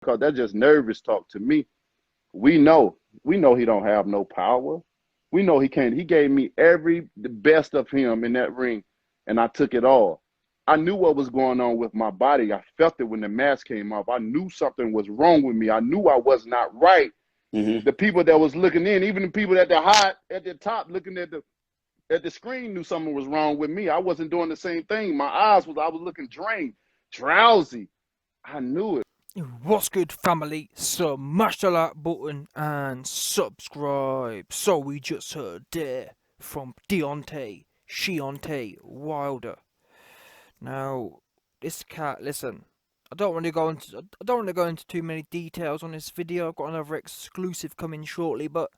because that's just nervous talk to me. We know he don't have no power. We know he can't. He gave me the best of him in that ring, and I took it all. I knew what was going on with my body. I felt it when the mask came off. I knew something was wrong with me. I knew I was not right. The people that was looking in, even the people at the top looking at the screen, knew something was wrong with me. I wasn't doing the same thing. I was looking drained, drowsy. I knew it. What's good, family? Smash the like button and subscribe. So we just heard there from Deontay, Wilder. Now, this cat, listen, I don't want to go into too many details on this video. I've got another exclusive coming shortly, but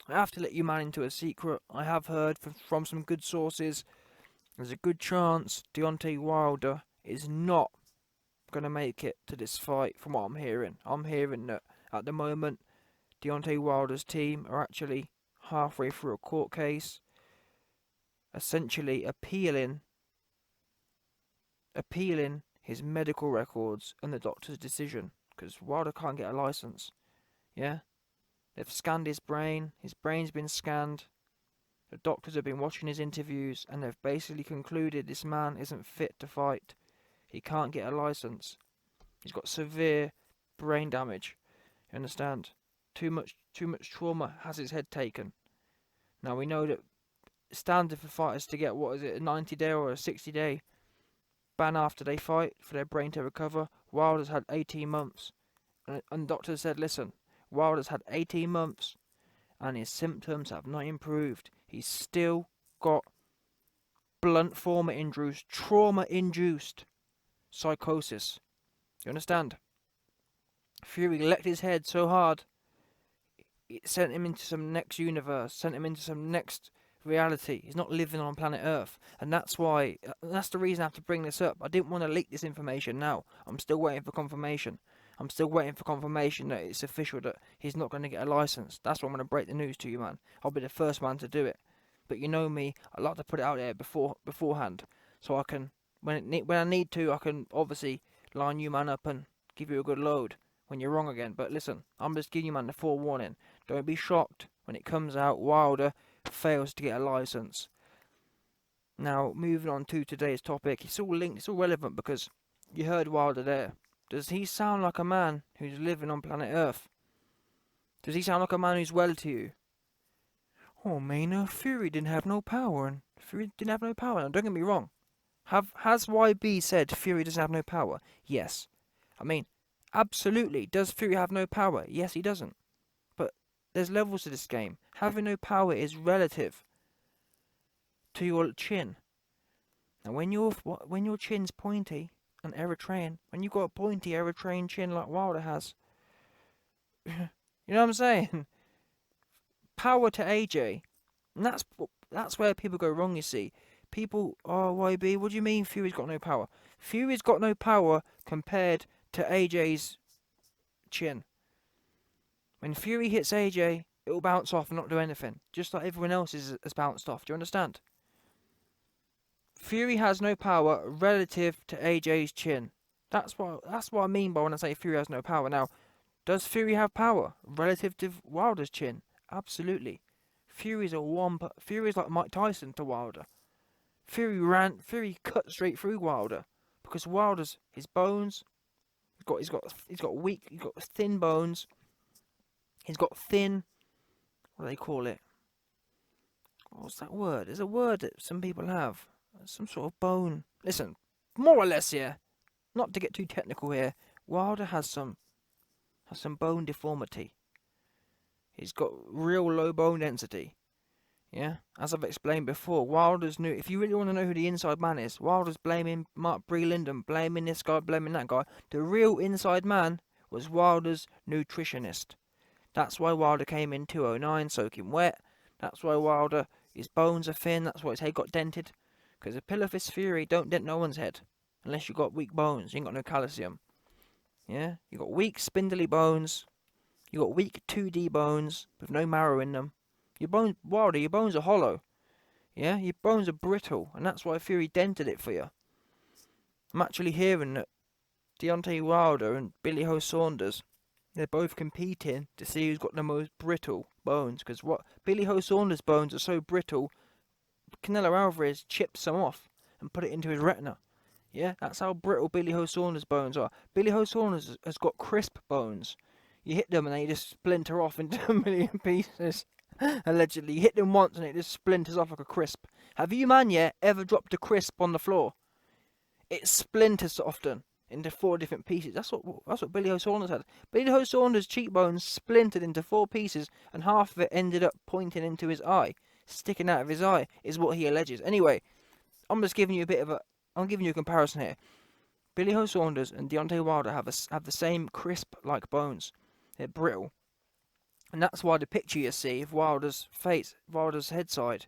I have to let you man into a secret. I have heard from some good sources. There's a good chance Deontay Wilder is not going to make it to this fight. From what I'm hearing that at the moment Deontay Wilder's team are actually halfway through a court case, essentially appealing his medical records and the doctor's decision, because Wilder can't get a license. Yeah, they've scanned his brain. His brain's been scanned. The doctors have been watching his interviews, and they've basically concluded this man isn't fit to fight. He can't get a license. He's got severe brain damage. You understand? Too much trauma has his head taken. Now we know that standard for fighters to get, what is it, a 90-day or a 60-day ban after they fight for their brain to recover. Wilder's had 18 months. And doctors said, listen, Wilder's had 18 months and his symptoms have not improved. He's still got blunt trauma-induced psychosis. You understand? Fury lecked his head so hard, it sent him into some next universe, sent him into some next reality. He's not living on planet Earth, and that's the reason I have to bring this up. I didn't want to leak this information now. I'm still waiting for confirmation. That it's official, that he's not going to get a license. That's why I'm going to break the news to you, man. I'll be the first man to do it. But you know me, I like to put it out there beforehand, so I can, when I need to, I can obviously line you man up and give you a good load when you're wrong again. But listen, I'm just giving you man the forewarning. Don't be shocked when it comes out Wilder fails to get a license. Now, moving on to today's topic, it's all linked, it's all relevant, because you heard Wilder there. Does he sound like a man who's living on planet Earth? Does he sound like a man who's well to you? Oh, man, Fury didn't have no power. Now, don't get me wrong. Has YB said Fury doesn't have no power? Yes. I mean, absolutely. Does Fury have no power? Yes, he doesn't. But there's levels to this game. Having no power is relative to your chin. Now, when your chin's pointy and Eritrean, when you've got a pointy Eritrean chin like Wilder has, you know what I'm saying? Power to AJ, and that's where people go wrong. You see, people, oh YB, what do you mean Fury's got no power? Fury's got no power compared to AJ's chin. When Fury hits AJ, it will bounce off and not do anything, just like everyone else has bounced off. Do you understand? Fury has no power relative to AJ's chin. That's what I mean by when I say Fury has no power. Now, does Fury have power relative to Wilder's chin? Absolutely. Fury's like Mike Tyson to Wilder. Fury cut straight through Wilder, because Wilder's his bones. He's got thin bones. He's got thin. What do they call it? What's that word? There's a word that some people have. Some sort of bone. Listen, more or less here. Not to get too technical here. Wilder has some bone deformity. He's got real low bone density. Yeah, as I've explained before, Wilder's new. If you really want to know who the inside man is, Wilder's blaming Mark Breland and blaming this guy, blaming that guy. The real inside man was Wilder's nutritionist. That's why Wilder came in 209 soaking wet. That's why Wilder, his bones are thin. That's why his head got dented. Because a pillar fist Fury don't dent no one's head unless you got weak bones. You ain't got no calcium. Yeah, you got weak spindly bones. You got weak 2D bones with no marrow in them. Your bones, Wilder, your bones are hollow. Yeah, your bones are brittle, and that's why Fury dented it for you. I'm actually hearing that Deontay Wilder and Billy Ho Saunders, they're both competing to see who's got the most brittle bones. Because what Billy Ho Saunders' bones are so brittle, Canelo Alvarez chips some off and put it into his retina. Yeah, that's how brittle Billy Ho Saunders' bones are. Billy Ho Saunders has got crisp bones. You hit them and they just splinter off into a million pieces. Allegedly, you hit them once and it just splinters off like a crisp. Have you, man, yet ever dropped a crisp on the floor? It splinters often into 4 different pieces. That's what Billy Ho Saunders had. Billy Ho Saunders' cheekbones splintered into 4 pieces, and half of it ended up pointing into his eye, sticking out of his eye, is what he alleges. Anyway, I'm just giving you I'm giving you a comparison here. Billy Ho Saunders and Deontay Wilder have the same crisp-like bones. They're brittle, and that's why the picture you see of Wilder's face, Wilder's head side,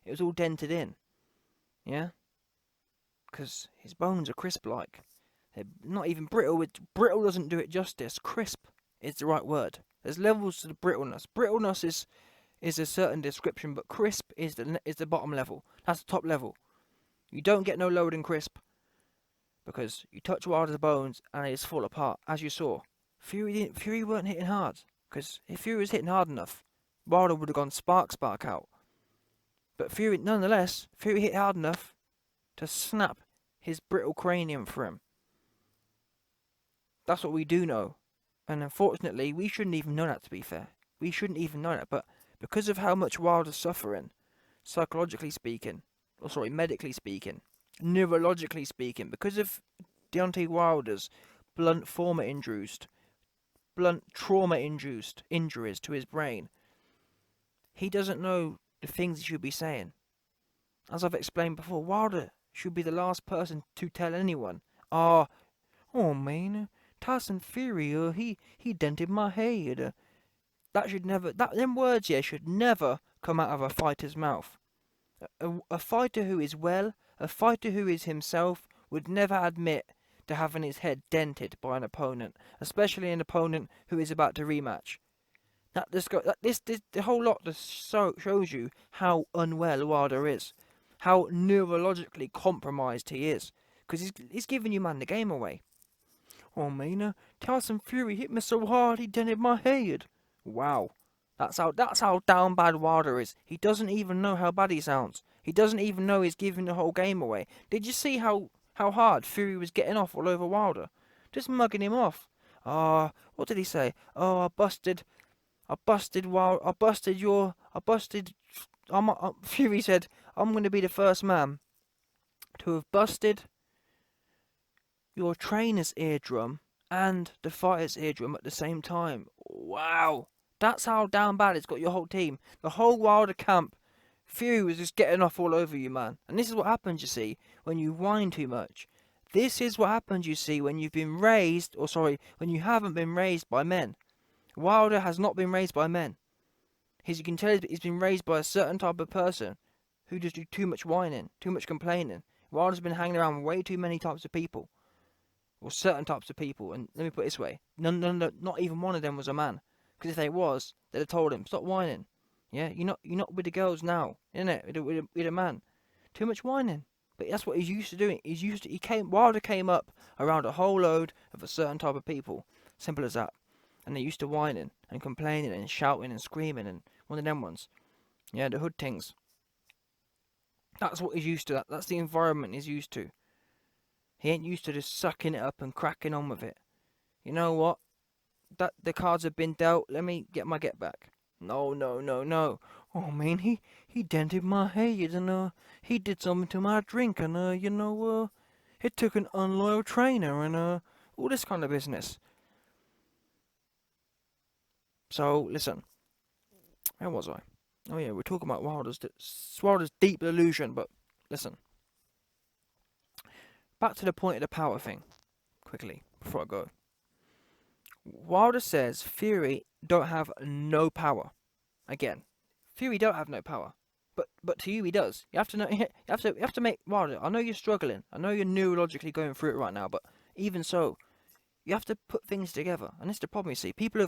it was all dented in. Yeah. Because his bones are crisp-like. They're not even brittle. Brittle doesn't do it justice. Crisp is the right word. There's levels to the brittleness. Brittleness is a certain description, but crisp is the bottom level. That's the top level. You don't get no lower than crisp, because you touch Wilder's bones and they just fall apart, as you saw. Fury weren't hitting hard, because if Fury was hitting hard enough, Wilder would have gone spark out. But nonetheless, Fury hit hard enough to snap his brittle cranium for him. That's what we do know. And unfortunately, we shouldn't even know that, to be fair. We shouldn't even know that. But because of how much Wilder's suffering, psychologically speaking, medically speaking, neurologically speaking, because of Deontay Wilder's blunt trauma-induced injuries to his brain, he doesn't know the things he should be saying. As I've explained before, Wilder should be the last person to tell anyone, oh man, Tyson Fury, he dented my head. Them words should never come out of a fighter's mouth. A fighter who is well, a fighter who is himself, would never admit to having his head dented by an opponent, especially an opponent who is about to rematch. The whole lot just shows you how unwell Wilder is, how neurologically compromised he is, because he's giving you, man, the game away. Oh man, Tyson Fury hit me so hard he dented my head. Wow, that's how down bad Wilder is. He doesn't even know how bad he sounds. He doesn't even know he's giving the whole game away. Did you see how hard Fury was getting off all over Wilder, just mugging him off? What did he say? Oh, Fury said, I'm going to be the first man to have busted your trainer's eardrum and the fighter's eardrum at the same time. Wow. That's how down bad it's got your whole team. The whole Wilder camp, Fury was just getting off all over you, man. And this is what happens, you see, when you whine too much. This is what happens, you see, when you've been raised, when you haven't been raised by men. Wilder has not been raised by men. As you can tell, he's been raised by a certain type of person who just do too much whining, too much complaining. Wilder's been hanging around with way too many types of people, or certain types of people. And let me put it this way: not even one of them was a man. Because if they was, they'd have told him, stop whining. Yeah, you're not with the girls now, innit? With a man, too much whining. But that's what he's used to doing. Wilder came up around a whole load of a certain type of people. Simple as that. And they're used to whining and complaining and shouting and screaming, and one of them ones. Yeah, the hood things. That's what he's used to. That's the environment he's used to. He ain't used to just sucking it up and cracking on with it. You know what? That the cards have been dealt. Let me get my get back. No. Oh man, he dented my head, and he did something to my drink, and it took an unloyal trainer, and all this kind of business. So listen, where was I? Oh yeah, we're talking about Wilder's deep illusion. But listen, back to the point of the power thing, quickly before I go. Wilder says Fury don't have no power. Again, Fury don't have no power, but to you he does. You have to know. You have to make Wilder. I know you're struggling. I know you're neurologically going through it right now. But even so, you have to put things together. And this is the problem. You see, people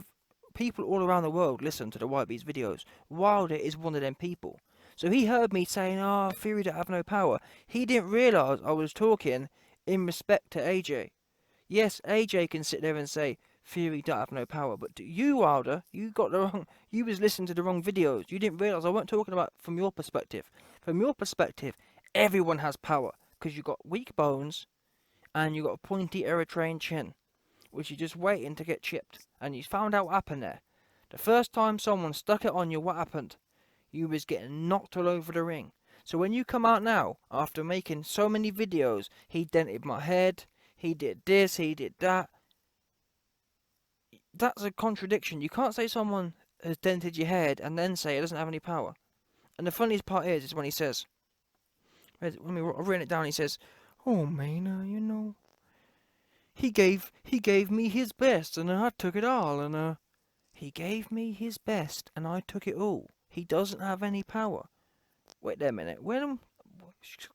all around the world listen to the White Beats videos. Wilder is one of them people. So he heard me saying, Fury don't have no power. He didn't realise I was talking in respect to AJ. Yes, AJ can sit there and say Fury don't have no power, but you, Wilder, you got the wrong. You was listening to the wrong videos. You didn't realise I weren't talking about from your perspective. From your perspective, everyone has power because you got weak bones and you got a pointy Eritrean chin, which you're just waiting to get chipped. And you found out what happened there. The first time someone stuck it on you, what happened? You was getting knocked all over the ring. So when you come out now, after making so many videos, he dented my head, he did this, he did that. That's a contradiction. You can't say someone has dented your head and then say it doesn't have any power. And the funniest part is when he says, I've written it down, he says, "Oh man, you know, he gave me his best and I took it all and he gave me his best and I took it all. He doesn't have any power." Wait there a minute.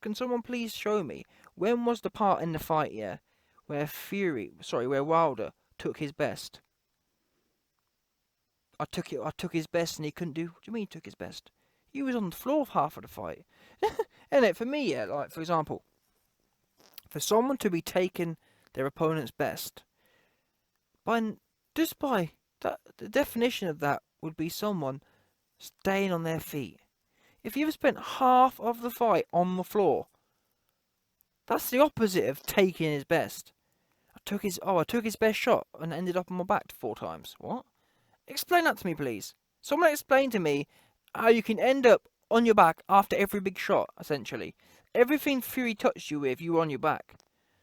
Can someone please show me when was the part in the fight, yeah, where where Wilder took his best? I took his best and he couldn't do. What do you mean he took his best? He was on the floor for half of the fight. And it for me, yeah, like for example, for someone to be taking their opponent's best, by that, the definition of that would be someone staying on their feet. If you've spent half of the fight on the floor, that's the opposite of taking his best. I took his best shot and ended up on my back 4 times. What? Explain that to me, please. Someone explain to me how you can end up on your back after every big shot, essentially. Everything Fury touched you with, you were on your back.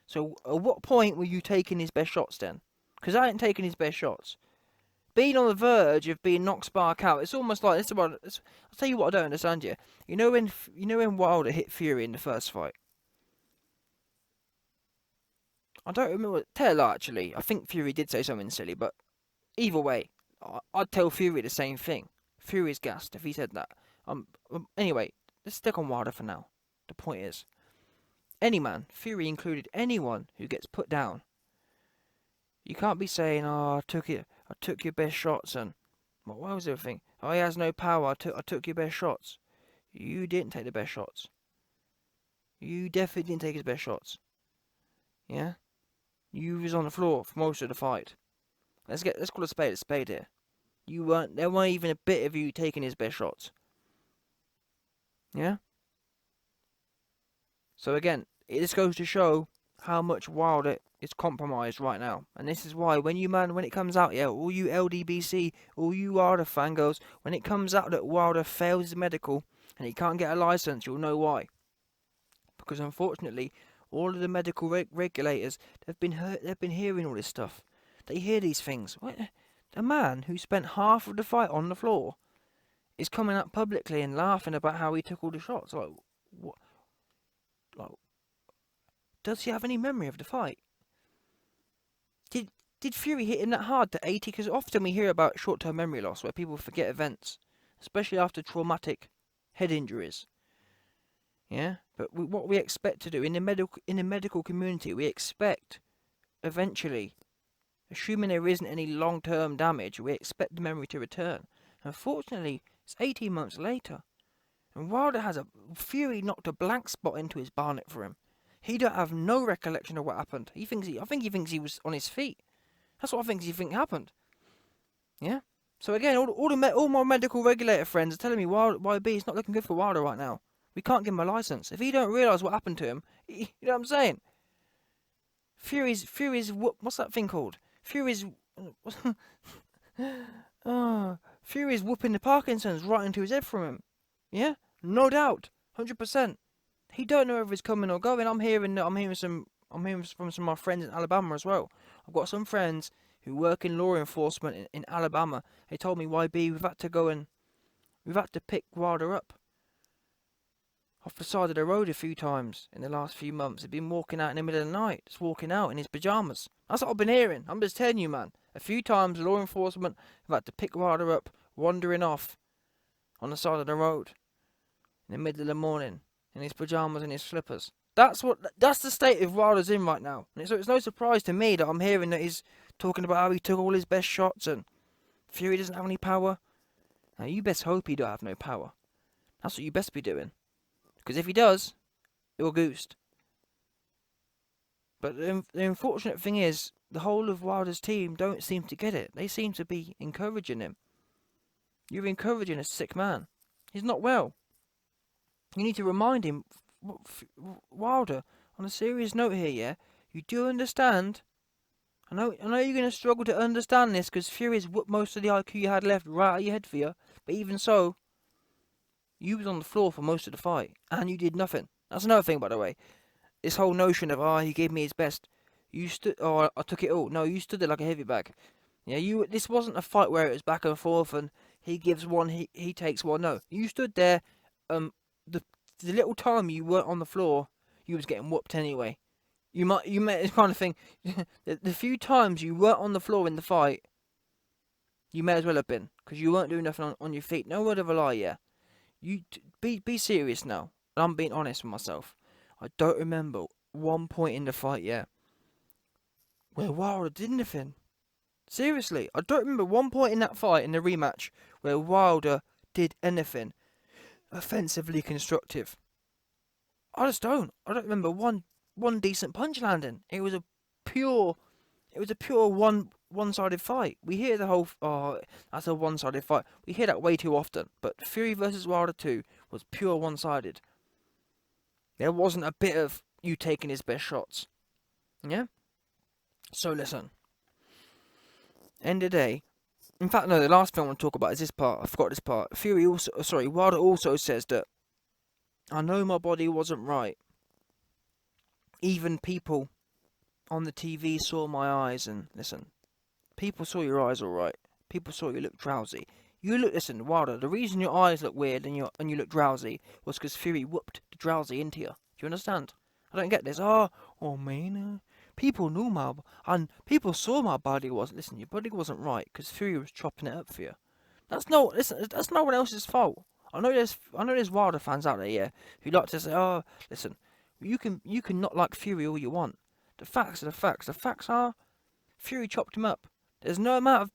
So at what point were you taking his best shots then? Because I ain't taking his best shots. Being on the verge of being knocked spark out, it's almost like I'll tell you what I don't understand here. You know when Wilder hit Fury in the first fight. I don't remember. Tell a lie, actually. I think Fury did say something silly, but either way, I'd tell Fury the same thing. Fury's gassed if he said that. Anyway, let's stick on Wilder for now. The point is, any man, Fury included, anyone who gets put down, you can't be saying, "Oh, I took your best shots," and what was the other thing? "Oh, he has no power. I took your best shots." You didn't take the best shots. You definitely didn't take his best shots. Yeah, you was on the floor for most of the fight. Let's call a spade here. There weren't even a bit of you taking his best shots. Yeah. So again, this goes to show how much Wilder is compromised right now. And this is why when it comes out, yeah, all you LDBC, all you Wilder fangirls, when it comes out that Wilder fails his medical and he can't get a license, you'll know why. Because unfortunately, all of the medical regulators, they've been hearing all this stuff. They hear these things. What? A man who spent half of the fight on the floor is coming out publicly and laughing about how he took all the shots. Like, what? Like, does he have any memory of the fight? Did Fury hit him that hard to 80? Because often we hear about short-term memory loss where people forget events, especially after traumatic head injuries. Yeah, but what we expect to do in the medical community, we expect eventually, assuming there isn't any long-term damage, we expect the memory to return. Unfortunately, it's 18 months later, and Wilder has Fury knocked a blank spot into his barnet for him. He don't have no recollection of what happened. I think he thinks he was on his feet. That's what I think he thinks happened. Yeah. So again, all my medical regulator friends are telling me YB it's not looking good for Wilder right now. We can't give him a license if he don't realise what happened to him. You know what I'm saying? Fury's what's that thing called? Fury's whooping the Parkinson's right into his head from him. Yeah, no doubt, 100%. He don't know if he's coming or going. I'm hearing from some of my friends in Alabama as well. I've got some friends who work in law enforcement in Alabama. They told me, YB, we've had to pick Wilder up off the side of the road a few times in the last few months. He's been walking out in the middle of the night, just walking out in his pajamas. That's what I've been hearing. I'm just telling you, man. A few times law enforcement have had to pick Wilder up, wandering off on the side of the road in the middle of the morning in his pajamas and his slippers. That's the state of Wilder's in right now. And so it's no surprise to me that I'm hearing that he's talking about how he took all his best shots and Fury doesn't have any power. Now you best hope he don't have no power. That's what you best be doing. Because if he does, it will goose. But the unfortunate thing is, the whole of Wilder's team don't seem to get it. They seem to be encouraging him. You're encouraging a sick man. He's not well. You need to remind him, Wilder, on a serious note here, yeah? You do understand. I know you're going to struggle to understand this because Fury's whooped most of the IQ you had left right out of your head for you. But even so, you was on the floor for most of the fight, and you did nothing. That's another thing, by the way. This whole notion of, he gave me his best. You stood, I took it all. No, you stood there like a heavy bag. Yeah, this wasn't a fight where it was back and forth and he gives one, he takes one. No, you stood there. The little time you weren't on the floor, you was getting whooped anyway. You met this kind of thing. The few times you weren't on the floor in the fight, you may as well have been, because you weren't doing nothing on your feet. No word of a lie, yeah. You be serious now. And I'm being honest with myself. I don't remember one point in the fight, yeah, where Wilder did anything. Seriously, I don't remember one point in that fight in the rematch where Wilder did anything offensively constructive. I just don't. I don't remember one decent punch landing. It was a pure one-sided fight. We hear the whole that's a one-sided fight. We hear that way too often. But Fury versus Wilder 2 was pure one-sided. There wasn't a bit of you taking his best shots. Yeah? So listen. End of the day. In fact, no, the last thing I want to talk about is this part. I forgot this part. Wilder also says that I know my body wasn't right. Even people on the TV saw my eyes, and listen, people saw your eyes alright. People saw you look drowsy. Listen, Wilder, the reason your eyes look weird and you look drowsy was because Fury whooped the drowsy into you. Do you understand? I don't get this. Man, people knew and people saw my body wasn't. Listen, your body wasn't right because Fury was chopping it up for you. That's no one else's fault. I know there's Wilder fans out there, yeah, who like to say, listen, you can not like Fury all you want. The facts are the facts. The facts are Fury chopped him up. There's no amount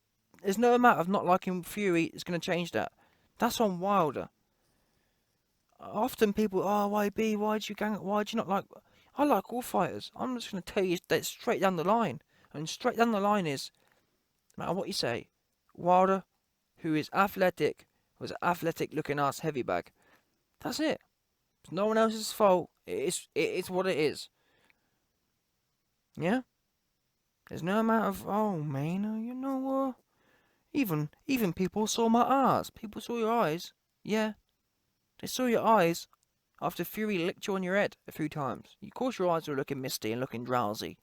of not liking Fury is going to change that. That's on Wilder. Often people, YB, why'd you not like... I like all fighters. I'm just going to tell you that straight down the line. And straight down the line is, no matter what you say, Wilder, who is athletic, was an athletic looking ass heavy bag. That's it. It's no one else's fault. It's what it is. Yeah? There's no amount of, you know what? Even people saw my eyes. People saw your eyes. Yeah. They saw your eyes after Fury licked you on your head a few times. Of course your eyes were looking misty and looking drowsy.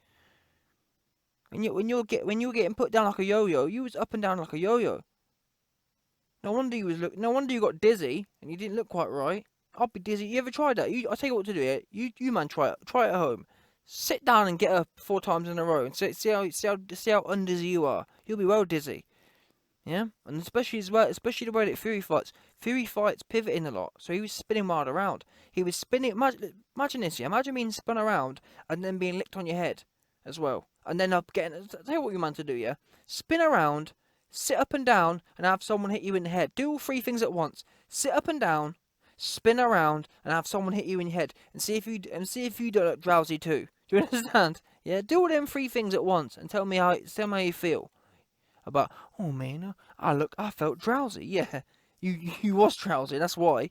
And when you were getting put down like a yo-yo, you was up and down like a yo-yo. No wonder you got dizzy and you didn't look quite right. I'll be dizzy. You ever tried that? I'll tell you what to do here. You man, try it. Try it at home. Sit down and get up 4 times in a row and see how undizzy you are. You'll be well dizzy. Yeah, and especially the way that Fury fights. Fury fights pivoting a lot, so he was spinning wild around. He was spinning. Imagine this, yeah. Imagine being spun around and then being licked on your head as well, and then up getting. Tell you what you man to do, yeah. Spin around, sit up and down, and have someone hit you in the head. Do all 3 things at once. Sit up and down, spin around, and have someone hit you in your head, and see if you don't look drowsy too. Do you understand? Yeah, do all them 3 things at once, and tell me how you feel. About, man, I felt drowsy. Yeah, you was drowsy. That's why.